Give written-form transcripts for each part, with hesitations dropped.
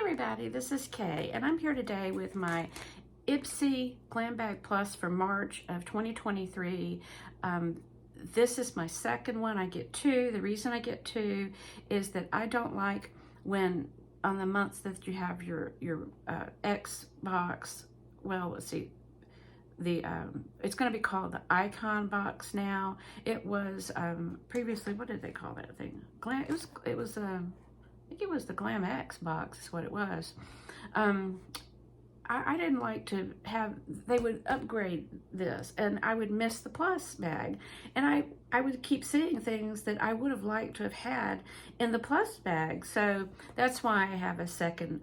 everybody, this is Kay, and I'm here today with my Ipsy Glam Bag Plus for March of 2023. This is my second one. I get two. The reason I get two is that I don't like when on the months that you have your X box, well, let's see, the it's going to be called the Icon box now. It was previously, what did they call that thing? Glam. It was I think it was the Glam X box is what it was. I didn't like to have, they would upgrade this and I would miss the plus bag, and I would keep seeing things that I would have liked to have had in the plus bag. So that's why I have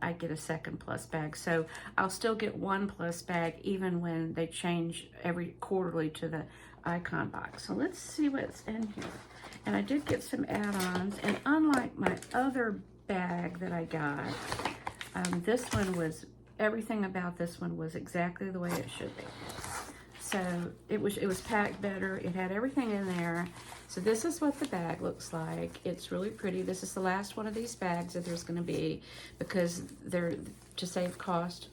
I get a second plus bag. So I'll still get one plus bag even when they change every quarterly to the Icon box. So let's see what's in here. And I did get some add-ons, and unlike my other bag that I got, this one was, everything about this one was exactly the way it should be. So it was packed better. It had everything in there. So this is what the bag looks like. It's really pretty. This is the last one of these bags that there's going to be, because they're, to save cost,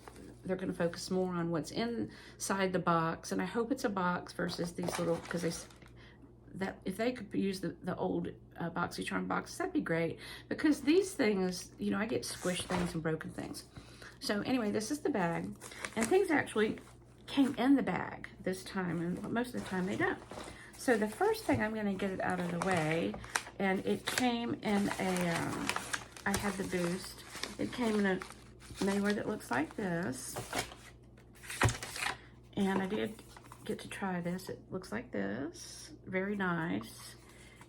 they're going to focus more on what's inside the box. And I hope it's a box versus these little, because if they could use the old BoxyCharm boxes, that'd be great. Because these things, you know, I get squished things and broken things. So anyway, this is the bag, and things actually came in the bag this time, and most of the time they don't. So the first thing, I'm going to get it out of the way, and it came in I had the Boost. It came in a mailer that looks like this, and I did get to try this. It looks like this, very nice,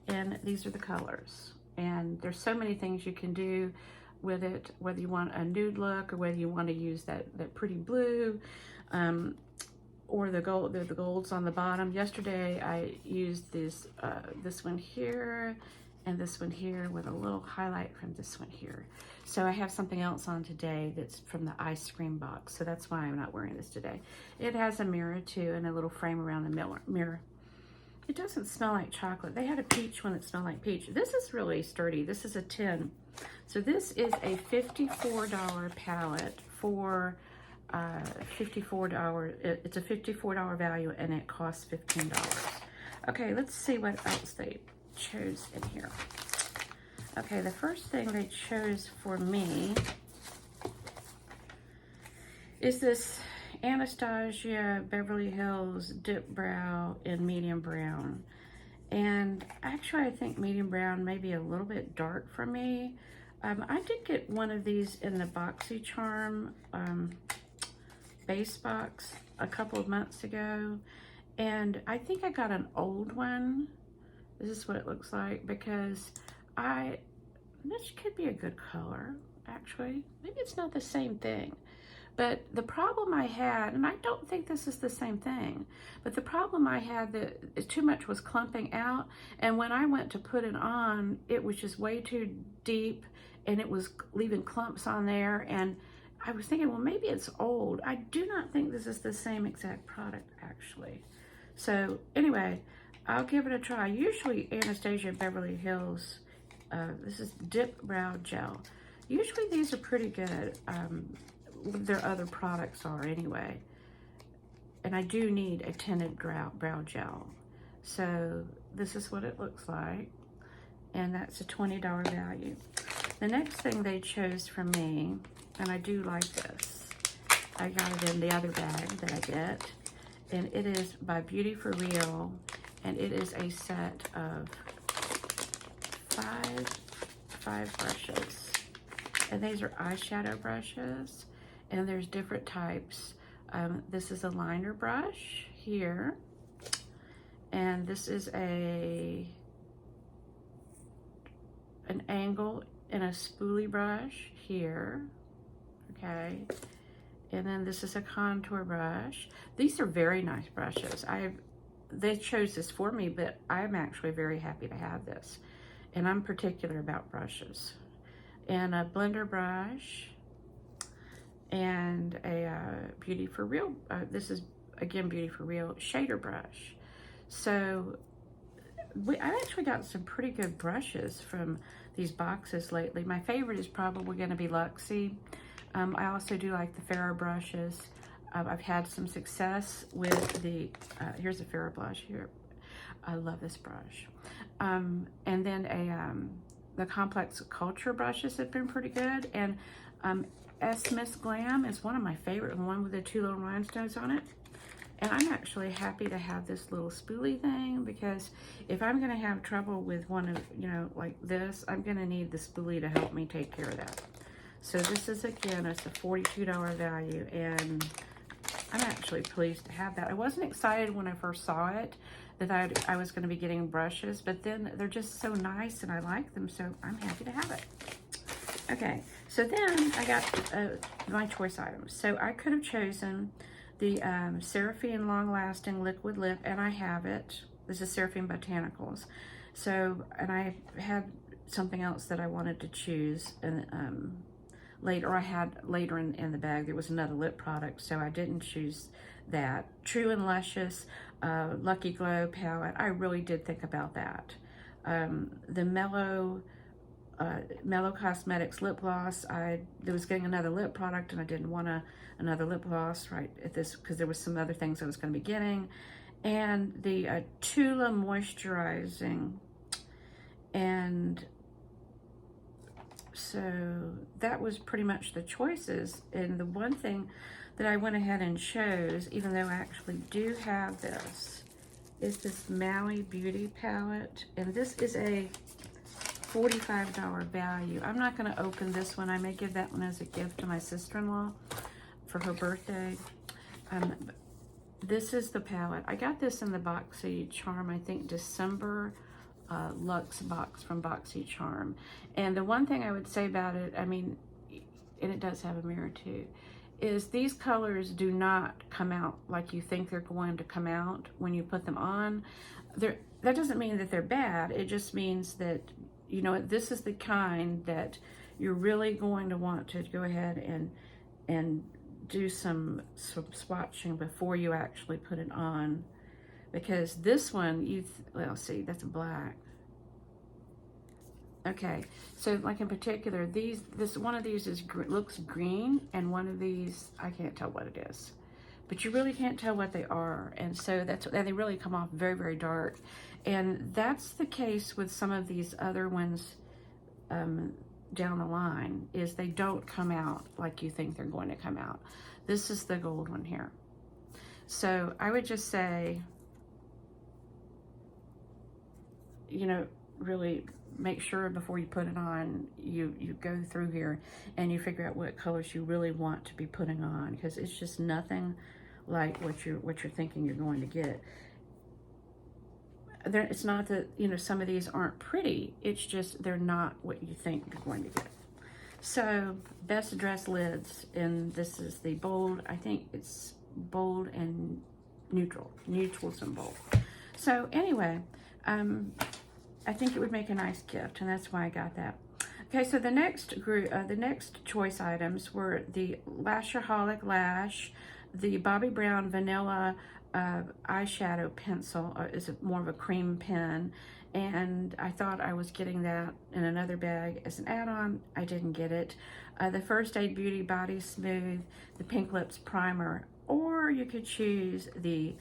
and these are the colors, and there's so many things you can do with it, whether you want a nude look or whether you want to use that pretty blue, or the golds on the bottom. Yesterday I used this one here and this one here with a little highlight from this one here. So I have something else on today that's from the ice cream box, so that's why I'm not wearing this today. It has a mirror too, and a little frame around the mirror. It doesn't smell like chocolate. They had a peach one that smelled like peach. This is really sturdy. This is a 10. So this is a $54 pallet for $54. It's a $54 value, and it costs $15. Okay, let's see what else they chose in here. Okay, the first thing they chose for me is this Anastasia Beverly Hills Dip Brow in medium brown. And actually, I think medium brown may be a little bit dark for me. I did get one of these in the BoxyCharm base box a couple of months ago, and I think I got an old one. This is what it looks like, because this could be a good color, actually. Maybe it's not the same thing. But the problem I had, and I don't think this is the same thing, but the problem I had that too much was clumping out, and when I went to put it on, it was just way too deep, and it was leaving clumps on there, and I was thinking, well, maybe it's old. I do not think this is the same exact product, actually. So anyway, I'll give it a try. Usually Anastasia Beverly Hills, this is Dip Brow Gel. Usually these are pretty good. Their other products are anyway, and I do need a tinted brow gel. So this is what it looks like, and that's a $20 value. The next thing they chose for me, and I do like this, I got it in the other bag that I get, and it is by Beauty for Real, and it is a set of five brushes, and these are eyeshadow brushes. And there's different types. This is a liner brush here. And this is an angle and a spoolie brush here. Okay. And then this is a contour brush. These are very nice brushes. They chose this for me, but I'm actually very happy to have this. And I'm particular about brushes. And a blender brush, and a Beauty for Real, this is again Beauty for Real shader brush. So I've actually got some pretty good brushes from these boxes lately. My favorite is probably going to be Luxie. I also do like the Ferro brushes. I've had some success with the, here's a Ferro brush here. I love this brush. And then the Complex Culture brushes have been pretty good. And Miss Glam is one of my favorite, the one with the 2 little rhinestones on it. And I'm actually happy to have this little spoolie thing, because if I'm going to have trouble with one of, you know, like this, I'm going to need the spoolie to help me take care of that. So this is, again, it's a $42 value, and I'm actually pleased to have that. I wasn't excited when I first saw it that I was going to be getting brushes, but then they're just so nice and I like them, so I'm happy to have it. Okay, so then I got my choice items. So I could have chosen the Seraphine Long Lasting Liquid Lip, and I have it. This is Seraphine Botanicals. So, and I had something else that I wanted to choose, and later in the bag there was another lip product, so I didn't choose that. True and Luscious Lucky Glow palette. I really did think about that. The Mellow Cosmetics lip gloss. I was getting another lip product, and I didn't want another lip gloss right at this, because there was some other things I was going to be getting. And the Tula moisturizing, and so that was pretty much the choices. And the one thing that I went ahead and chose, even though I actually do have this, is this Maui Beauty palette, and this is a $45 value. I'm not going to open this one. I may give that one as a gift to my sister-in-law for her birthday. This is the palette. I got this in the Boxy Charm, I think December Luxe box from Boxy Charm. And the one thing I would say about it, I mean, and it does have a mirror too, is these colors do not come out like you think they're going to come out when you put them on. That doesn't mean that they're bad. It just means that, you know, this is the kind that you're really going to want to go ahead and do some swatching before you actually put it on. Because this one, well, see, that's black. Okay, so like in particular, one of these looks green, and one of these, I can't tell what it is. But you really can't tell what they are, and so they really come off very, very dark. And that's the case with some of these other ones down the line, is they don't come out like you think they're going to come out. This is the gold one here. So I would just say, you know, really make sure before you put it on, you go through here and you figure out what colors you really want to be putting on, because it's just nothing like what you're thinking you're going to get. It's not that, you know, some of these aren't pretty, it's just they're not what you think you're going to get. So Best Dress Lids, and this is the bold, I think it's bold and neutrals and bold. So anyway, I think it would make a nice gift, and that's why I got that. Okay, so the next group, the next choice items were the Lashaholic Lash, the Bobbi Brown Vanilla eyeshadow pencil. Is more of a cream pen, and I thought I was getting that in another bag as an add-on. I didn't get it. The First Aid Beauty Body Smooth, the Pink Lips Primer, or you could choose the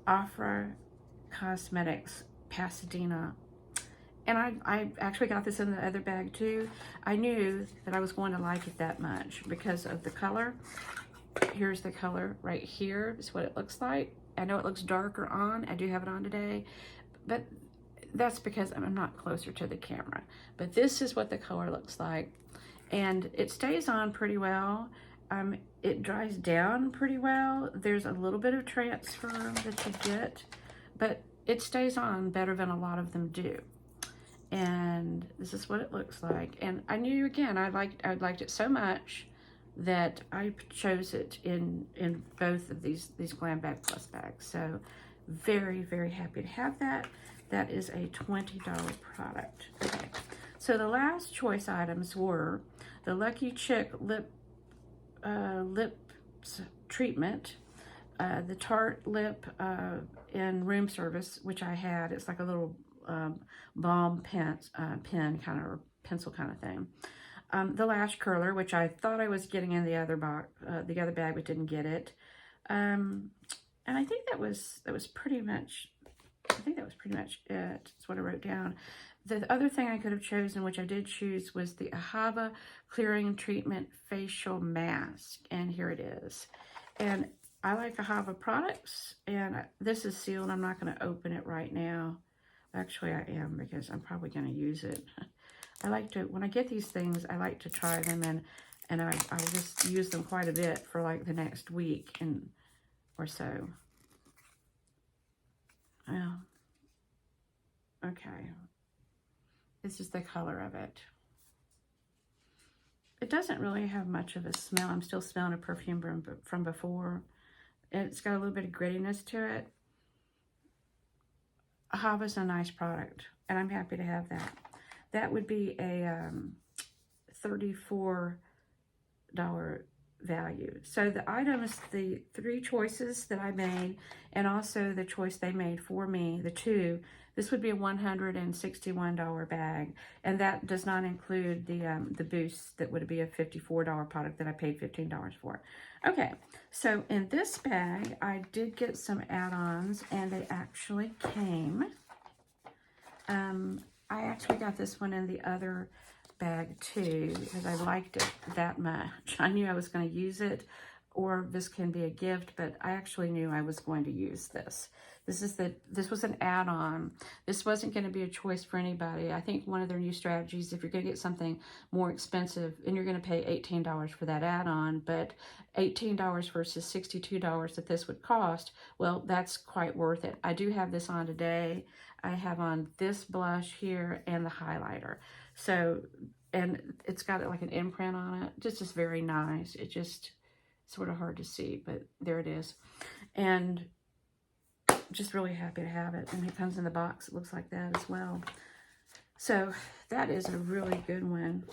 Ofra Cosmetics Pasadena. And I actually got this in the other bag too. I knew that I was going to like it that much because of the color. Here's the color right here. Is what it looks like. I know it looks darker on. I do have it on today, but that's because I'm not closer to the camera. But this is what the color looks like. And it stays on pretty well. It dries down pretty well. There's a little bit of transfer that you get, but it stays on better than a lot of them do. And this is what it looks like. And I knew, again, I liked it so much that I chose it in both of these Glam Bag Plus bags. So very, very happy to have that. That is a $20 product. Okay, so the last choice items were the Lucky Chick lip treatment, the Tarte lip in room service, which I had. It's like a little balm pen kind of, or pencil kind of thing. the lash curler, which I thought I was getting in the other box, the other bag, but didn't get it. And I think that was pretty much, I think that was pretty much it. That's what I wrote down. The other thing I could have chosen, which I did choose, was the Ahava Clearing Treatment Facial Mask. And here it is. And I like Ahava products, and this is sealed. I'm not going to open it right now. Actually, I am, because I'm probably going to use it. I like to, when I get these things, I like to try them, and I'll just use them quite a bit for like the next week or so. Well, okay. This is the color of it. It doesn't really have much of a smell. I'm still smelling a perfume from before. It's got a little bit of grittiness to it. Ahava's a nice product, and I'm happy to have that. That would be a $34 value. So the items, the 3 choices that I made, and also the choice they made for me, the 2, this would be a $161 bag, and that does not include the Boost that would be a $54 product that I paid $15 for. Okay, so in this bag, I did get some add-ons, and they actually came. I actually got this one in the other bag too, because I liked it that much. I knew I was going to use it, or this can be a gift, but I actually knew I was going to use this. This was an add-on. This wasn't going to be a choice for anybody. I think one of their new strategies, if you're going to get something more expensive, and you're going to pay $18 for that add-on, but $18 versus $62 that this would cost, well, that's quite worth it. I do have this on today. I have on this blush here and the highlighter. So, and it's got like an imprint on it. Just very nice. It just sort of hard to see, but there it is. And just really happy to have it. And it comes in the box. It looks like that as well. So that is a really good one.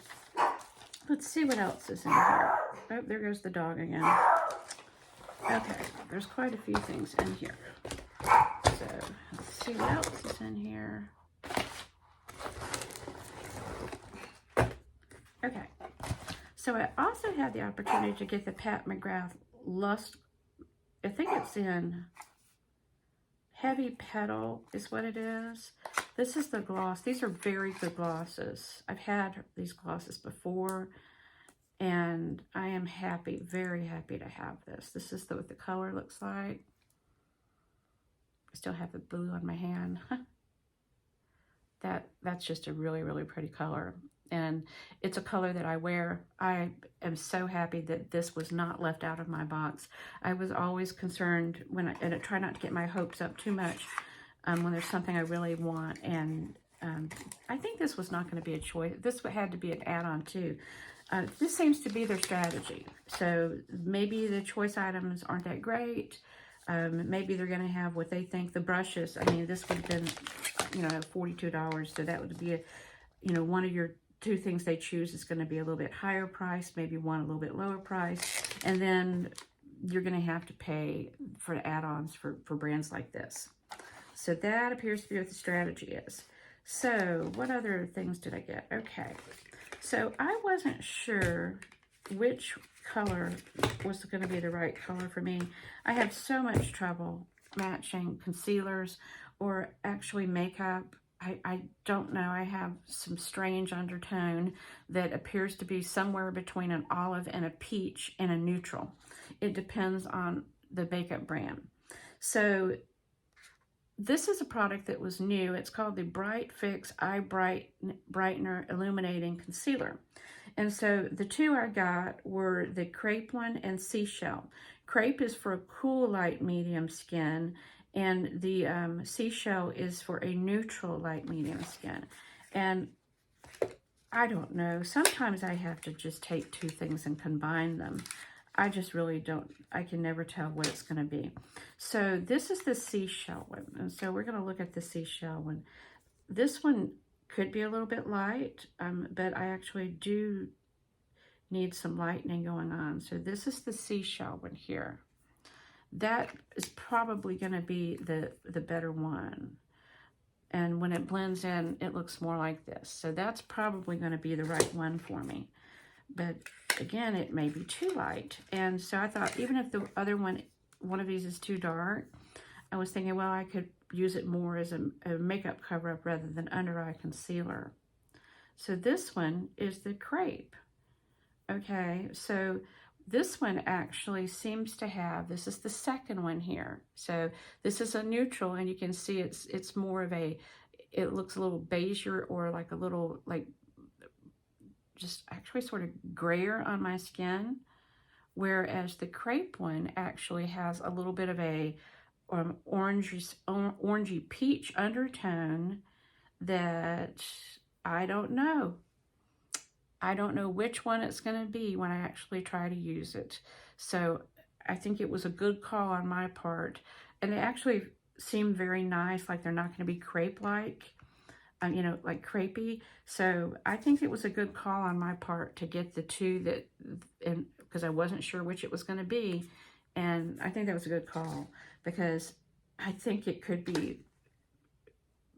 Let's see what else is in here. Oh, there goes the dog again. Okay, there's quite a few things in here. So let's see what else is in here. Okay, so I also had the opportunity to get the Pat McGrath Lust. I think it's in Heavy Petal is what it is. This is the gloss. These are very good glosses. I've had these glosses before, and I am happy, very happy to have this. This is what the color looks like. I still have the blue on my hand. That's just a really, really pretty color. And it's a color that I wear. I am so happy that this was not left out of my box. I was always concerned and I try not to get my hopes up too much when there's something I really want. And I think this was not going to be a choice. This had to be an add-on too. This seems to be their strategy. So maybe the choice items aren't that great. Maybe they're going to have what they think. The brushes, I mean, this would have been, $42. So that would be one of your 2 things they choose is going to be a little bit higher price, maybe one a little bit lower price, and then you're going to have to pay for add-ons for brands like this. So that appears to be what the strategy is. So what other things did I get? Okay, so I wasn't sure which color was going to be the right color for me. I have so much trouble matching concealers or actually makeup. I don't know. I have some strange undertone that appears to be somewhere between an olive and a peach and a neutral. It depends on the makeup brand. So this is a product that was new. It's called the Bright Fix Eye Brightener Illuminating Concealer. And so the 2 I got were the Crepe one and Seashell. Crepe is for a cool, light, medium skin, and the Seashell is for a neutral, light, medium skin. And I don't know. Sometimes I have to just take 2 things and combine them. I just really don't. I can never tell what it's going to be. So this is the Seashell one. And so we're going to look at the Seashell one. This one could be a little bit light, but I actually do need some lightening going on. So this is the Seashell one here. That is probably going to be the better one. And when it blends in, it looks more like this. So that's probably going to be the right one for me. but again, it may be too light. And so I thought, even if the other one of these is too dark, I was thinking, well, I could use it more as a makeup cover-up rather than under-eye concealer. So this one is the crepe. Okay, so this one actually seems to have, this is the second one here. So this is a neutral, and you can see it's more of a, it looks a little beigeier, or like a little, like, just actually sort of grayer on my skin. Whereas the crepe one actually has a little bit of a orangey peach undertone that I don't know. I don't know which one it's going to be when I actually try to use it. So I think it was a good call on my part. And they actually seem very nice, like they're not going to be crepe-like, you know, like crepey. So I think it was a good call on my part to get the two that, and because I wasn't sure which it was going to be. And I think that was a good call, because I think it could be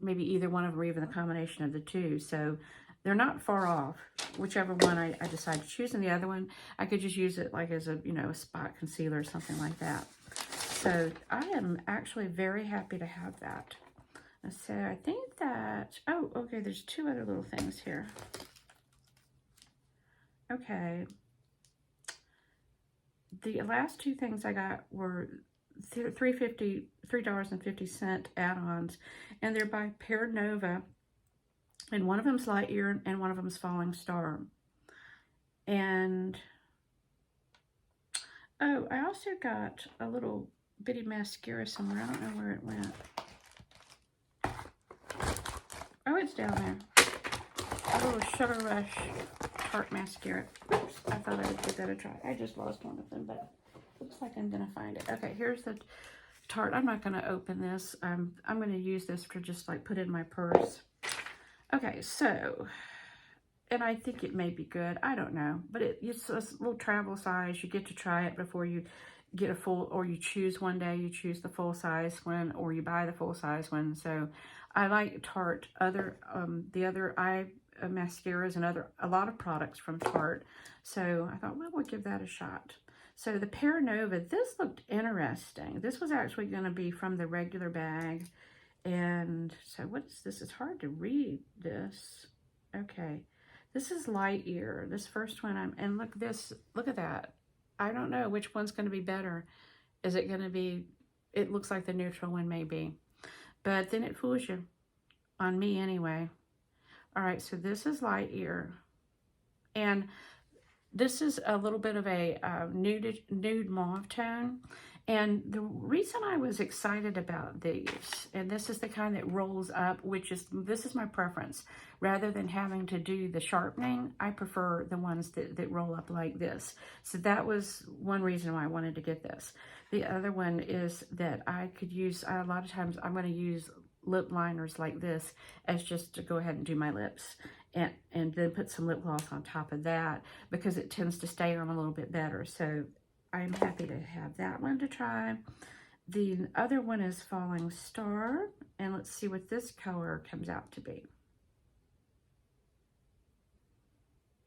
maybe either one of them, or even a combination of the two. So they're not far off, whichever one I decide to choose. And the other one, I could just use it like as a, you know, a spot concealer or something like that. So I am actually very happy to have that. So I think that, oh, okay, there's two other little things here. Okay. The last two things I got were $3.50 add-ons, and they're by Pear Nova. And one of them's Light Year, and one of them's Falling Star. And, oh, I also got a little bitty mascara somewhere. I don't know where it went. Oh, it's down there. A little Sugar Rush Tarte mascara. Oops, I thought I would give that a try. I just lost one of them, but looks like I'm going to find it. Okay, here's the Tarte. I'm not going to open this. I'm going to use this to just like put in my purse. Okay, so, and I think it may be good. I don't know, but it's a little travel size. You get to try it before you get a full, or you choose one day, you choose the full size one, or you buy the full size one. So I like Tarte, the other eye mascaras and a lot of products from Tarte. So I thought, well, we'll give that a shot. So the Pear Nova, this looked interesting. This was actually going to be from the regular bag. And so what is this? It's hard to read this. Okay. This is Light Year. This first one, and look at that. I don't know which one's going to be better. Is it going to be, it looks like the neutral one may be. But then it fools you. On me anyway. All right, so this is Light Year. And this is a little bit of a nude mauve tone. And the reason I was excited about these, and this is the kind that rolls up, this is my preference. Rather than having to do the sharpening, I prefer the ones that roll up like this. So that was one reason why I wanted to get this. The other one is that I could use, a lot of times I'm going to use lip liners like this as just to go ahead and do my lips. And then put some lip gloss on top of that, because it tends to stay on a little bit better. So I'm happy to have that one to try. The other one is Falling Star, and let's see what this color comes out to be.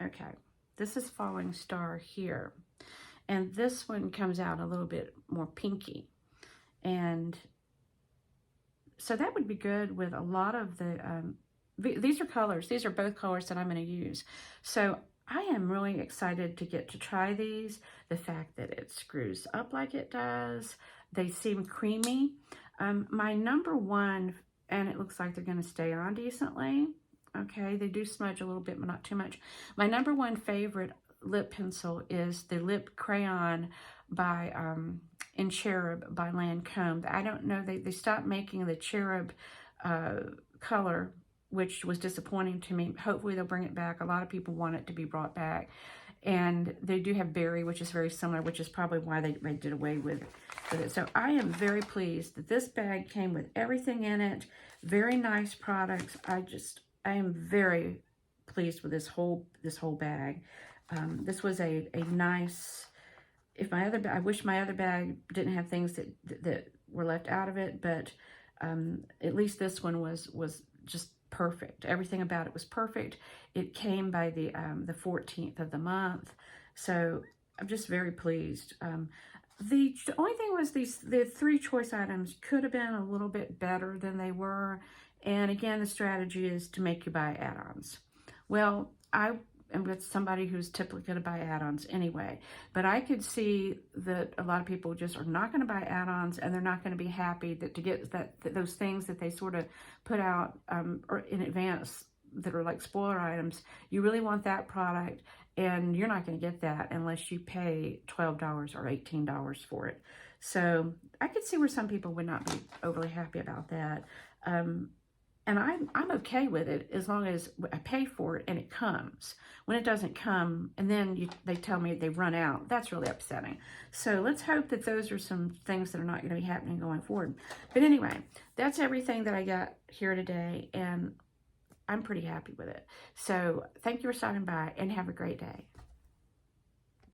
Okay, this is Falling Star here. And this one comes out a little bit more pinky. And so that would be good with a lot of the, these are colors. These are both colors that I'm going to use. So I am really excited to get to try these. The fact that it screws up like it does. They seem creamy. My number one, and it looks like they're going to stay on decently. Okay, they do smudge a little bit, but not too much. My number one favorite lip pencil is the Lip Crayon by in Cherub by Lancome. I don't know, they stopped making the Cherub color, which was disappointing to me. Hopefully they'll bring it back. A lot of people want it to be brought back. And they do have berry, which is very similar, which is probably why they did away with it. So I am very pleased that this bag came with everything in it. Very nice products. I am very pleased with this whole bag. This was a nice, I wish my other bag didn't have things that were left out of it, but at least this one was just perfect. Everything about it was perfect. It came by the 14th of the month. So I'm just very pleased. The only thing was the 3 choice items could have been a little bit better than they were. And again, the strategy is to make you buy add-ons. Well, I am with somebody who's typically going to buy add-ons anyway, but I could see that a lot of people just are not going to buy add-ons, and they're not going to be happy that to get those things that they sort of put out or in advance that are like spoiler items. You really want that product, and you're not going to get that unless you pay $12 or $18 for it. So I could see where some people would not be overly happy about that. And I'm okay with it as long as I pay for it and it comes. When it doesn't come and then they tell me they've run out, that's really upsetting. So let's hope that those are some things that are not going to be happening going forward. But anyway, that's everything that I got here today, and I'm pretty happy with it. So thank you for stopping by, and have a great day.